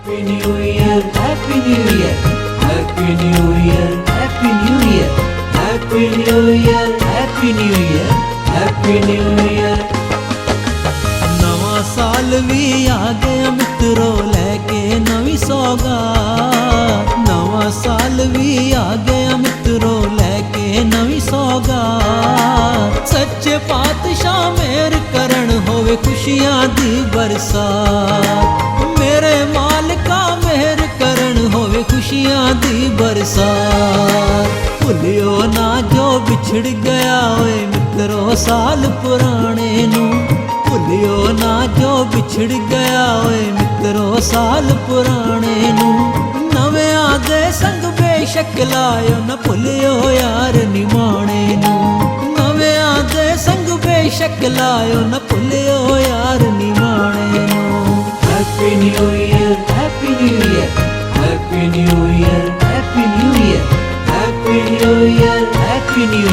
Happy New Year, Happy New Year, Happy New Year, Happy New Year, Happy New Year, Happy New Year, Happy New Year। नवा साल भी आ गया मित्रों लेके नवी सौगात। नवा साल भी आ गया मित्रों लेके नवी सौगात। सच्चे पातशाह मेहर करन होवे खुशियां दी बरसात। मेरे मालिका मेहर करन होवे खुशियां दी बरसात। भुलियो ना जो बिछड़ गया ओए मित्रों साल पुराने नू। भुलियो ना जो बिछड़ गया ओए मित्रों साल पुराने नू। नव्यां दे संग बेशक लायो न भुलियो यार निमाणे नू। नव्यां दे संग बेशक लायो न भुलियो यार निमाणे नू। Happy New Year, Happy New Year, Happy New Year, Happy New Year, Happy New Year, Happy New